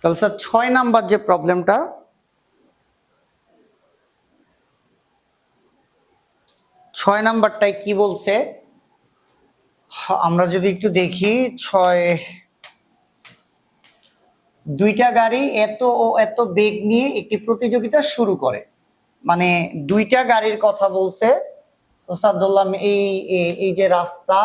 তাহলে sir 6 number যে প্রবলেমটা, 6 নাম্বারটাই কি বলছে আমরা যদি একটু দেখি। 6 দুইটা গাড়ি এত ও এত বেগ নিয়ে একটি প্রতিযোগিতা শুরু করে, মানে দুইটা গাড়ির কথা বলছে। তো স্যার ধরলাম এই যে রাস্তা,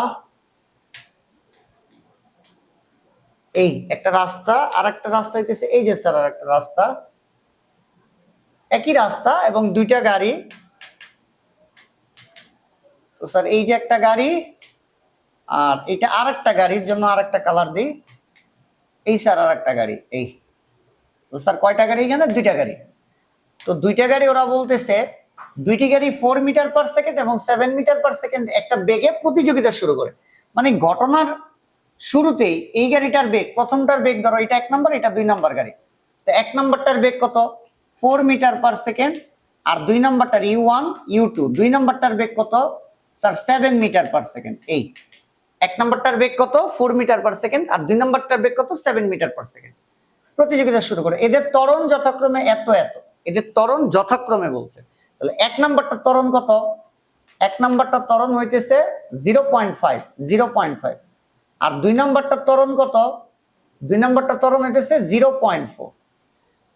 এই একটা রাস্তা আর একটা রাস্তা হইতেছে এই যে স্যার আর একটা রাস্তা, একই রাস্তা এবং দুইটা গাড়ি। তো স্যার এই যে একটা গাড়ি আর এটা আর একটা গাড়ির জন্য আর একটা কালার দিই, এই স্যার আর একটা গাড়ি। এই তো স্যার কয়টা গাড়ি এখানে? দুইটা গাড়ি। তো দুইটা গাড়ি ওরা বলতেছে দুইটি গাড়ি 4 মিটার পার সেকেন্ড এবং 7 মিটার পার সেকেন্ড একটা বেগে প্রতিযোগিতা শুরু করে। মানে ঘটনার শুরুতেই এই গাড়িটার বেগ, প্রথমটার বেগ ধরো এটা 1 নাম্বার, এটা 2 নাম্বার গাড়ি। তো 1 নাম্বারটার বেগ কত? 4 মিটার পার সেকেন্ড। আর 2 নাম্বারটার U1 U2 2 নাম্বারটার বেগ কত স্যার? 7 metre per second. এই 1 নাম্বারটার বেগ কত? 4 মিটার পার সেকেন্ড আর 2 নাম্বারটার বেগ কত? 7 মিটার পার সেকেন্ড। প্রতিযোগিতা শুরু করে। এদের ত্বরণ যথাক্রমে এত এত, এদের ত্বরণ যথাক্রমে বলছে। তাহলে 1 নাম্বারটা ত্বরণ কত? 1 নাম্বারটা ত্বরণ হইতেছে 0.5 আর 2 নাম্বারটা ত্বরণ কত? 2 নাম্বারটা ত্বরণ হইতেছে 0.4।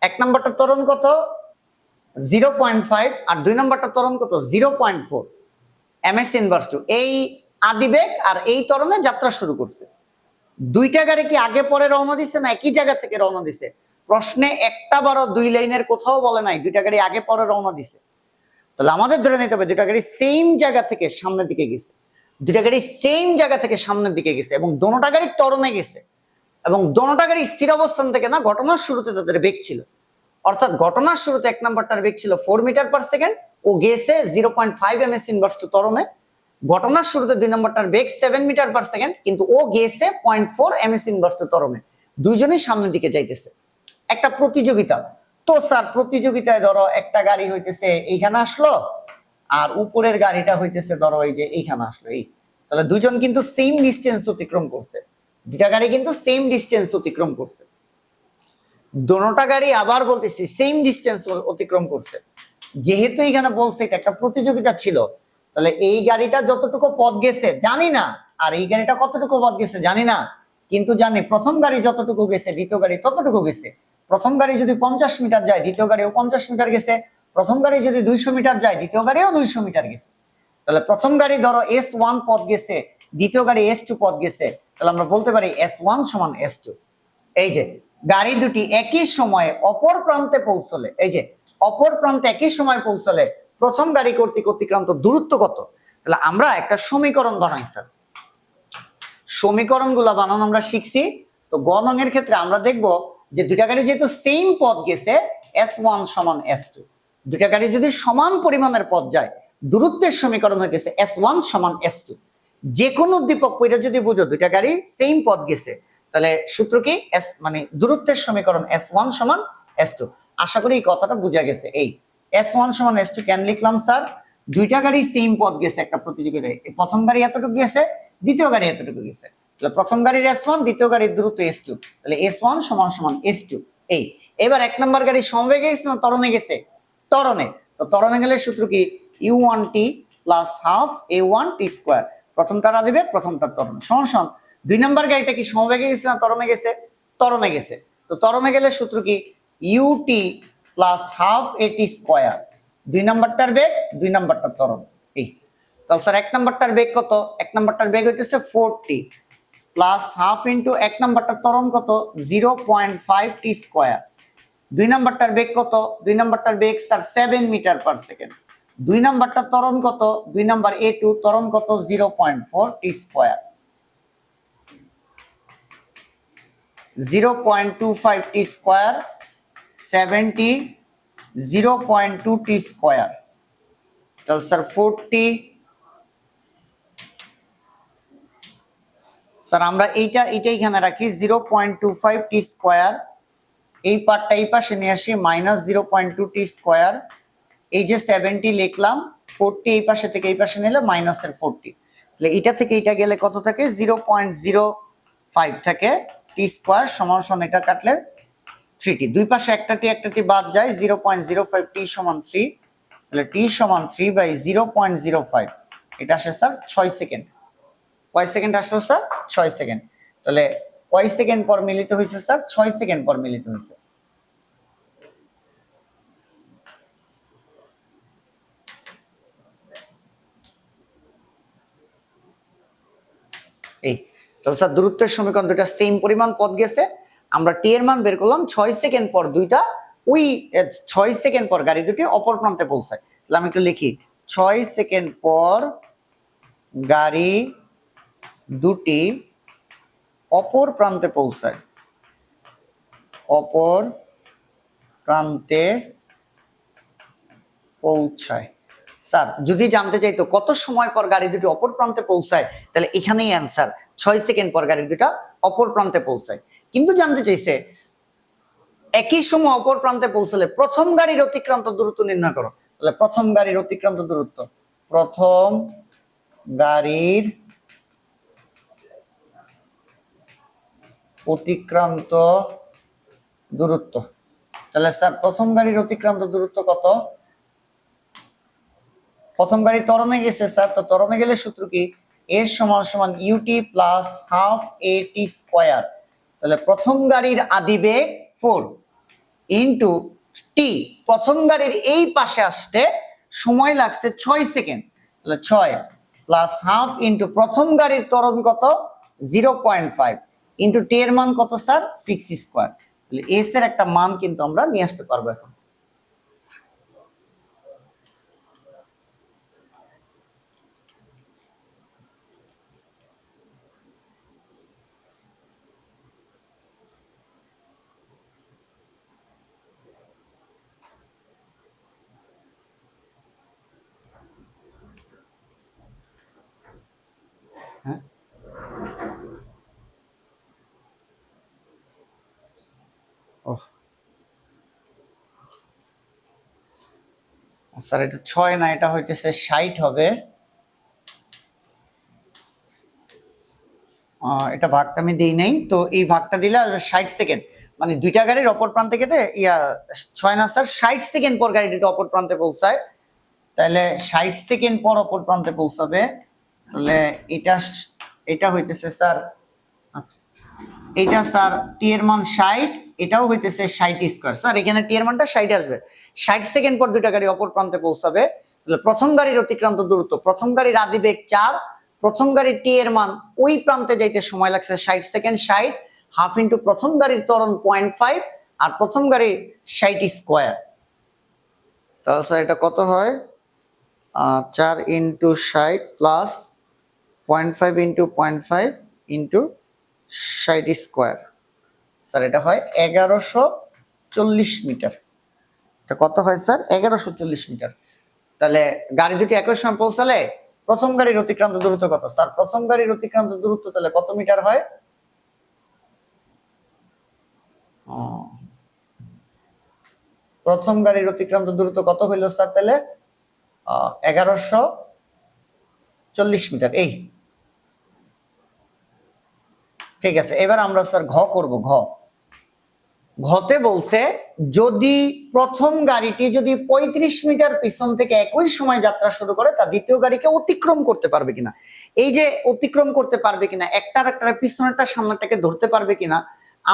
1 নাম্বারটা ত্বরণ কত? 0.5 আর 2 নাম্বারটা ত্বরণ কত? 0.4 ms ইনভার্স টু। এই আদিবেগ আর এই ত্বরণে যাত্রা শুরু করছে। দুইটা গাড়ি কি আগে পরে রওনা দিছে না একই জায়গা থেকে রওনা দিছে? প্রশ্নে একটা বারো 2 লাইনের কোথাও বলে নাই দুইটা গাড়ি আগে পরে রওনা দিছে। তাহলে আমাদের ধরে নিতে হবে দুইটা গাড়ি সেম জায়গা থেকে সামনের দিকে গেছে, দুইটা গাড়ি সেম জায়গা থেকে সামনের দিকে গেছে এবং দোনোটা গাড়ি ত্বরণে গেছে এবং দোনোটা গাড়ি স্থির অবস্থান থেকে না, ঘটনার শুরুতে তাদের বেগ ছিল। অর্থাৎ ঘটনার শুরুতে 1 নাম্বারটার বেগ ছিল 4 মিটার পার সেকেন্ড, ও গেছে 0.5 ms ইনভার্স টু ত্বরণে। ঘটনার শুরুতে 2 নাম্বারটার বেগ 7 মিটার পার সেকেন্ড, কিন্তু ও গেছে 0.4 ms ইনভার্স টু ত্বরণে। দুইজনই সামনের দিকে যাইতেছে। একটা প্রতিযোগিতা। তো স্যার প্রতিযোগিতায় ধরো একটা গাড়ি হইতেছে এইখানে আসলো আর উপরের গাড়িটা হইতেছে ধরো এই যে এইখানে আসলো। এই তাহলে দুইজন কিন্তু সেম ডিসটেন্স অতিক্রম করছে, দুইটা গাড়ি কিন্তু সেম ডিসটেন্স অতিক্রম করছে। দোনোটা গাড়ি আবার বলতেছি সেম ডিসটেন্স অতিক্রম করছে। যেহেতু এখানে বলছে এটা একটা প্রতিযোগিতা ছিল, তাহলে এই গাড়িটা যতটুকু পথ গেছে জানি না, আর এই গাড়িটা কতটুকু পথ গেছে জানি না, কিন্তু জানি প্রথম গাড়ি যতটুকু গেছে দ্বিতীয় গাড়ি ততটুকু গেছে। প্রথম গাড়ি যদি 50 মিটার যায় দ্বিতীয় গাড়িও 50 মিটার গেছে, প্রথম গাড়ি যদি 200 মিটার যায় দ্বিতীয় গাড়িও 200 মিটার গেছে। তাহলে প্রথম গাড়ি ধরো S1 পথ গেছে, দ্বিতীয় গাড়ি S2 পথ গেছে, তাহলে আমরা বলতে পারি S1 সমান S2। এই যে গাড়ি দুটি একই সময়ে অপর প্রান্তে পৌঁছলে, এই যে অপর প্রান্তে একই সময় পৌঁছলে প্রথম গাড়ি কর্তৃক অতিক্রান্ত দূরত্ব কত? তাহলে আমরা একটা সমীকরণ বানাই স্যার, সমীকরণগুলো বানানো আমরা শিখছি। তো গ নং-এর ক্ষেত্রে আমরা দেখব যে দুইটা গাড়ি যেহেতু সেম পথ গেছে S1 সমান S2, দুইটা গাড়ি যদি সমান পরিমাণের পথ যায় দূরত্বের সমীকরণ হইতেছে S1 সমান S2। যে কোনো উদ্দীপক পড়ে যদি বুঝো দুইটা গাড়ি সেম পথ গেছে, তাহলে সূত্র কি? মানে দূরত্বের সমীকরণ S1 সমান S2। আশা করি এই কথাটা বোঝা গেছে। এই S1 সমান S2 কেন লিখলাম স্যার? দুইটা গাড়ি সেম পথ গেছে একটা প্রতিযোগিতায়, প্রথম গাড়ি এতটুকু গেছে, দ্বিতীয় গাড়ি এতটুকু গেছে, তাহলে প্রথম গাড়ির S1 দ্বিতীয় গাড়ির দূরত্ব S2, তাহলে S1 সমান সমান S2। এই এবার 1 নাম্বার গাড়ি সমবেগে গেছে না ত্বরণে গেছে? ত্বরণে। তো ত্বরণে গেলে সূত্র কি? U1t plus half A1t square. প্রথমটা দিবে প্রথমটার ত্বরণ সমান সমান। 2 নাম্বার গাড়িটা কি সমবেগে গেছে না ত্বরণে গেছে? ত্বরণে গেছে। তো ত্বরণে গেলে সূত্র কি? UT plus half AT square. 2 নাম্বারটার বেগ 2 নাম্বারটার ত্বরণ। এই তাহলে স্যার 1 নাম্বারটার বেগ কত? 1 নাম্বারটার বেগ হইতেছে 4t প্লাস হাফ ইনটু 1 নাম্বারটার ত্বরণ কত? 0.5t square. 2 নাম্বারটার বেগ কত? 2 নাম্বারটার বেগ স্যার 7 মিটার পার সেকেন্ড। 2 নাম্বারটার ত্বরণ কত? 2 নাম্বার A2 ত্বরণ কত? 0.4t square. 0.25t square 70 0.2t square. তাহলে স্যার 40। স্যার আমরা এইটা এখানে রাখি 0.25t স্কয়ার, এই পার্টটা এই পাশে নিয়ে আসি মাইনাস 0.2t স্কয়ার। এই যে 70 লিখলাম, 40 এই পাশে থেকে এই পাশে নিলে মাইনাসের 40, তাহলে এটা থেকে এটা গেলে কত থাকে? 0.05 থাকে। টি স্কয়ার সমান সমান এটা কাটলে 3t, দুই পাশে একটা টি বাদ যায়, 0.05 t সমান 3, তাহলে t সমান 3 বাই 0.05, এটা আসে স্যার 6 সেকেন্ড। কয় সেকেন্ড আসলো স্যার? 6 সেকেন্ড। তাহলে কয় সেকেন্ড পর মিলিত হয়েছে স্যার? 6 সেকেন্ড পর মিলিত হয়েছে। এই তাহলে স্যার দূরত্বের সমীকরণ দুটা সেম পরিমাণ পথ গেছে, আমরা টি এর মান বের করলাম, 6 সেকেন্ড পর দুইটা ওই 6 সেকেন্ড পর গাড়ি দুটি অপর প্রান্তে পৌঁছায়। তাহলে আমি একটু লিখি, 6 সেকেন্ড পর গাড়ি দুটি অপর প্রান্তে পৌঁছায়, অপর প্রান্তে পৌঁছায়। স্যার যদি জানতে চাইতো কত সময় পর গাড়ি দুটি অপর প্রান্তে পৌঁছায়, তাহলে এখানেই অ্যান্সার, 6 সেকেন্ড পর গাড়ি দুটা অপর প্রান্তে পৌঁছায়। কিন্তু জানতে চাইছে একই সময় অপর প্রান্তে পৌঁছালে প্রথম গাড়ির অতিক্রান্ত দূরত্ব নির্ণয় করো। তাহলে প্রথম গাড়ির অতিক্রান্ত দূরত্ব, প্রথম গাড়ির অতিক্রান্ত দূরত্ব, তাহলে স্যার প্রথম গাড়ির অতিক্রান্ত দূরত্ব কত? প্রথম গাড়ি ত্বরণে গেছে স্যার, তো ত্বরণে গেলে সূত্র কি? এর সমান সমান ইউটি প্লাস হাফ এটি স্কয়ার। তাহলে প্রথম গাড়ির আদিবেগ 4 ইন্টু টি, প্রথম গাড়ির এই পাশে আসতে সময় লাগছে 6 সেকেন্ড, তাহলে 6 প্লাস হাফ ইন্টু প্রথম গাড়ির ত্বরণ কত? 0.5 ইন্টু টি এর মান কত স্যার? 6 স্কয়ার। তাহলে এস এর একটা মান কিন্তু আমরা নিয়ে আসতে পারবো এখন। হ্যাঁ, স্যার এটা 6 না, এটা হইতেছে 60 হবে। এটা ভাগটা আমি দিই নাই, তো এই ভাগটা দিলে 60 সেকেন্ড, মানে দুইটা গাড়ির অপর প্রান্তে গেতে 6 না স্যার 60 সেকেন্ড পর গাড়িটি অপর প্রান্তে পৌঁছায়, তাহলে 60 সেকেন্ড পর অপর প্রান্তে পৌঁছাবে। তাহলে এটা এটা হইতেছে স্যার, আচ্ছা এটা স্যার টি এর মান 60, এটাও হইতেছে 60 স্কয়ার। স্যার এখানে টি এর মানটা 60 আসবে, 60 সেকেন্ড পর দুইটা গাড়ি অপর প্রান্তে পৌঁছাবে। তাহলে প্রথম গাড়ির অতিক্রান্ত দূরত্ব, প্রথম গাড়ির আদিবেগ 4, প্রথম গাড়ির টি এর মান ওই প্রান্তে যাইতে সময় লাগছে 60 সেকেন্ড, 60 হাফ ইন্টু প্রথম গাড়ির ত্বরণ 0.5 আর প্রথম গাড়ি 60 স্কয়ার। তাহলে স্যার এটা কত হয়? 4 into 60 plus 0.5 into 0.5 into 60 square. Sir এটা হয় 1140 মিটার। এটা কত হয় স্যার? 1140 মিটার। তাহলে গাড়ি দুটি একই সময় পৌঁছালে প্রথম গাড়ির অতিক্রান্ত দূরত্ব কত? স্যার প্রথম গাড়ির অতিক্রান্ত দূরত্ব তাহলে কত মিটার হয়? প্রথম গাড়ির অতিক্রান্ত দূরত্ব কত হইল স্যার? তাহলে 1140 মিটার। এই ঠিক আছে, এবার আমরা স্যার ঘ করব। ঘতে বলছে যদি প্রথম গাড়িটি যদি 35 মিটার পিছন থেকে একই সময় যাত্রা শুরু করে, তা দ্বিতীয় গাড়িকে অতিক্রম করতে পারবে কিনা। এই যে অতিক্রম করতে পারবে কিনা, একটার পিছনেরটা সামনেরটাকে ধরতে পারবে কিনা,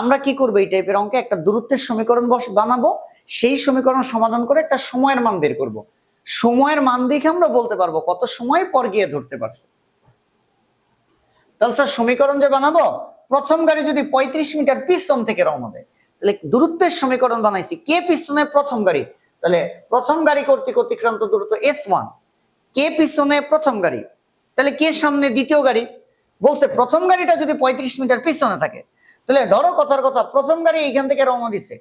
আমরা কি করবো? এই টাইপের অঙ্কে একটা দূরত্বের সমীকরণ বানাবো, সেই সমীকরণ সমাধান করে একটা সময়ের মান বের করব। সময়ের মান দেখে আমরা বলতে পারবো কত সময় পর গিয়ে ধরতে পারছে। তাহলে স্যার সমীকরণ যে বানাবো, প্রথম গাড়ি যদি 35 মিটার পিছন থেকে রওনা দেয়, তাহলে দূরত্বের সমীকরণ বানাইছি, কে পিছনে? প্রথম গাড়ি। তাহলে প্রথম গাড়ি কর্তৃক অতিক্রান্ত দূরত্ব S1, কে পিছনে? প্রথম গাড়ি। তাহলে কে সামনে? দ্বিতীয় গাড়ি। বলছে প্রথম গাড়িটা যদি 35 মিটার পিছনে থাকে, তাহলে ধরো কথার কথা প্রথম গাড়ি এইখান থেকে রওনা দিচ্ছে,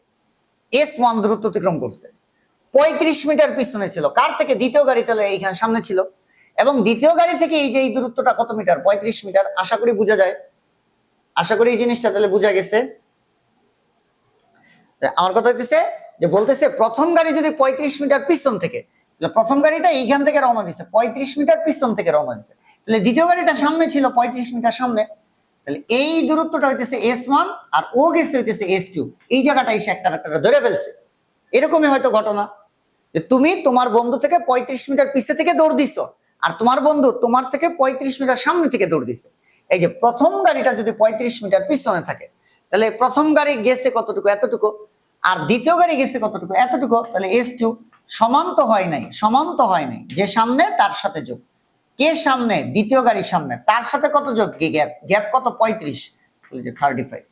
S1 দূরত্ব অতিক্রম করছে, 35 মিটার পিছনে ছিল কার থেকে? দ্বিতীয় গাড়ি। তাহলে এইখানে সামনে ছিল, এবং দ্বিতীয় গাড়ি থেকে এই যে এই দূরত্বটা কত মিটার? 35 মিটার। আশা করি বোঝা যায়, আশা করি এই জিনিসটা তাহলে বোঝা গেছে। আমার কথা হইতেছে যে বলতেছে প্রথম গাড়ি যদি 35 মিটার পিছন থেকে, তাহলে প্রথম গাড়িটা এইখান থেকে রওনা দিছে 35 মিটার পিছন থেকে রওনা দিছে, তাহলে দ্বিতীয় গাড়িটা সামনে ছিল 35 মিটার সামনে, তাহলে এই দূরত্বটা হইতেছে S1 আর ও গেছে হইতেছে S2, এই জায়গাটা এসে একটা ধরে ফেলছে। এরকমই হয়তো ঘটনা যে তুমি তোমার বন্ধু থেকে 35 মিটার পিছে থেকে দৌড় দিছো, আর তোমার বন্ধু তোমার থেকে 35 মিটার সামনে থেকে দৌড় দিছে। এই যে প্রথম গাড়িটা যদি 35 মিটার পিছনে থাকে, তাহলে প্রথম গাড়ি গেছে কতটুকু, এতটুকু, আর দ্বিতীয় গাড়ি গেছে কতটুকু, এতটুকু। তাহলে S2 সমান তো হয় নাই, সমান তো হয় নাই, যে সামনে তার সাথে যোগ। কে সামনে? দ্বিতীয় গাড়ির সামনে, তার সাথে কত যোগ? গ্যাপ, গ্যাপ কত? 35, যে 35।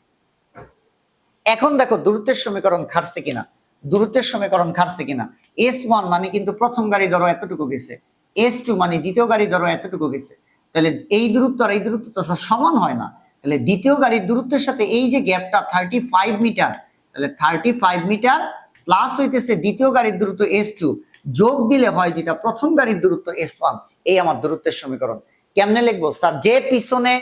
এখন দেখো দূরত্বের সমীকরণ খাটছে কিনা, দূরত্বের সমীকরণ খাটছে কিনা। S1 মানে কিন্তু প্রথম গাড়ি ধরো এতটুকু গেছে, S2 মানে দ্বিতীয় গাড়ি ধরো এতটুকু গেছে। তাহলে এই দূরত্ব আর এই দূরত্ব তো সমান হয় না। তাহলে দ্বিতীয় গাড়ির দূরত্বের সাথে এই যে গ্যাপটা 35 মিটার, তাহলে 35 মিটার প্লাস হইতেছে দ্বিতীয় গাড়ির দূরত্ব S2, যোগ দিলে হয় যেটা প্রথম গাড়ির দূরত্ব S1। এই আমার দূরত্বের সমীকরণ। কেমনে লিখবো স্যার? যে পিছনে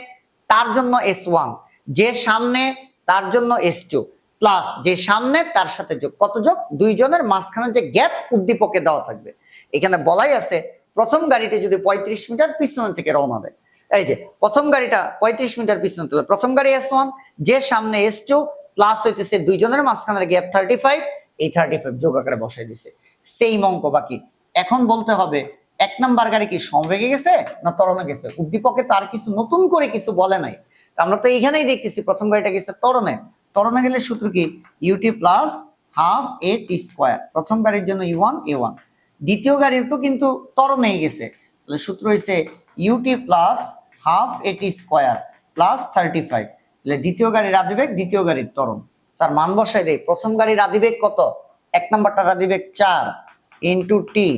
তার জন্য S1, যে সামনে তার জন্য S2, প্লাস যে সামনে তার সাথে যোগ। কত যোগ? দুইজনের মাঝখানে যে গ্যাপ উদ্দীপকে দেওয়া থাকবে। এখানে বলাই আছে প্রথম গাড়িটি যদি 35 মিটার পিছন থেকে রওনা দেয়, এই যে প্রথম গাড়িটা 35 মিটার পিছন থেকে, প্রথম গাড়ি S1, যে সামনে S2, প্লাস হইতেছে দুইজনের মাঝখানের গ্যাপ 35, এই 35 যোগ আকারে বসাই দিছে। সেম অঙ্ক বাকি। এখন বলতে হবে এক নাম্বার গাড়ি কি সমবেগে গেছে না ত্বরণে গেছে? উদ্দীপকে তার কিছু নতুন করে কিছু বলে নাই। আমরা তো এইখানেই দেখতেছি প্রথম গাড়িটা গেছে ত্বরণে। ত্বরণে গেলে সূত্র কি? ইউটি প্লাস হাফ এ টি স্কোয়ার। প্রথম গাড়ির জন্য U1 A1। দ্বিতীয় গাড়ির তো কিন্তু ত্বরণেই গেছে, তাহলে সূত্র হইছে ইউটি প্লাস হাফ এ টি স্কোয়ার প্লাস 35। তাহলে দ্বিতীয় গাড়ির আদিবেগ, দ্বিতীয় গাড়ির ত্বরণ। স্যার মান বসাই দেই। প্রথম গাড়ির আদিবেগ কত? এক নাম্বারটার আদিবেগ 4 ইন্টু টি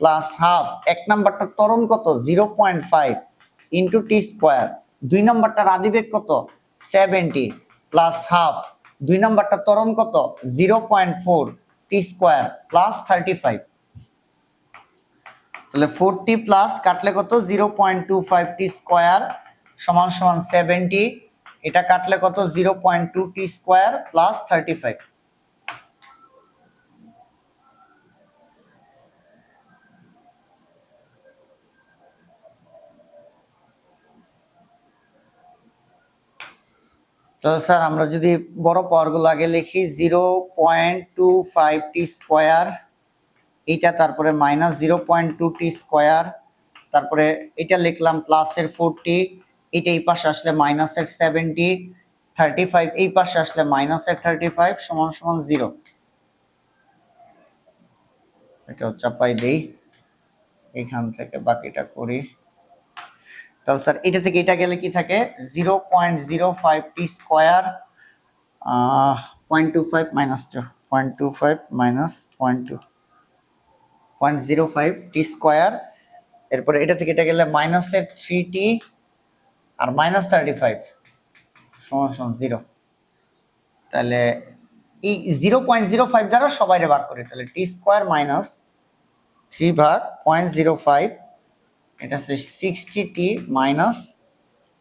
প্লাস হাফ। এক নাম্বারটার ত্বরণ কত? 0.5 ইন্টু টি স্কোয়ার। দুই নাম্বারটার আদিবেগ কত? 70 প্লাস হাফ। দুই নাম্বারটা ত্বরণ কত? 0.4 টি স্কোয়ার প্লাস 35। তাহলে 40 প্লাস কাটলে কত? 0.25 টি স্কোয়ার সমান সমান 70। এটা কাটলে কত? 0.2 টি স্কোয়ার প্লাস 35। তো স্যার আমরা যদি বড় পাওয়ারগুলো আগে লিখি, 0.25 টি স্কোয়ার, এইটা তারপরে মাইনাস 0.2 টি স্কোয়ার, তারপরে এটা লিখলাম প্লাসের 40, এটা এই পাশে আসলে মাইনাসের 70, 35 এই পাশে আসলে মাইনাসের 35 সমান সমান 0। এটা চাপাই দেই, এখান থেকে বাকিটা করি। তাহলে স্যার এটা থেকে এটা গেলে কি থাকে? 0.05 টি স্কোয়ার 0.25 মাইনাস 2, 0.25 মাইনাস 0.05 টি স্কোয়ার। এরপরে এটা থেকে এটা গেলে মাইনাসের 3t আর মাইনাস 35 সমান সমান 0। তাহলে এই 0.05 দ্বারা সবাইরে ভাগ করি, তাহলে টি স্কোয়ার মাইনাস 3 ভাগ 0.05, এটা হচ্ছে 60t মাইনাস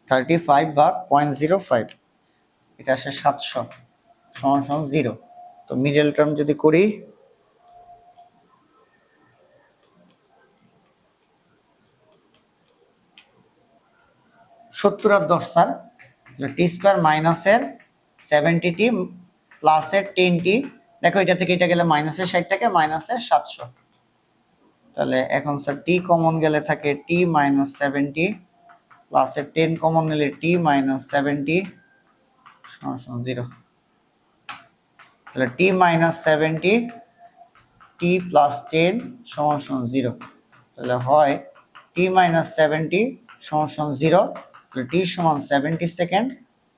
35 ভাগ 0.05, এটা আসে 700 সমান সমান 0। তো মিডল টার্ম যদি করি, সত্তর আর 10 স্যার, টি স্কোয়ার মাইনাসের 70t প্লাসের 10t। দেখো এটা থেকে এটা গেলে মাইনাসের 60 টাকা, মাইনাসের 700। তাহলে এখন স্যার টি কমন গেলে থাকে টি মাইনাস 70 প্লাসের 10 কমন নিলে টি মাইনাস 70 সমান 0। তাহলে টি মাইনাস 70 টি প্লাস 10 সমান 0। তাহলে হয় টি মাইনাস 70 সমান 0, তাহলে টি সমান 70 সেকেন্ড,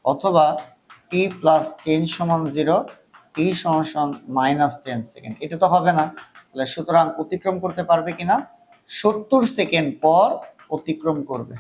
অথবা টি প্লাস 10 সমান 0, টি সমান মাইনাস 10 সেকেন্ড। এটা তো হবে না, তাহলে সুতরাং অতিক্রম করতে পারবে কিনা? 70 সেকেন্ড পর অতিক্রম করবে।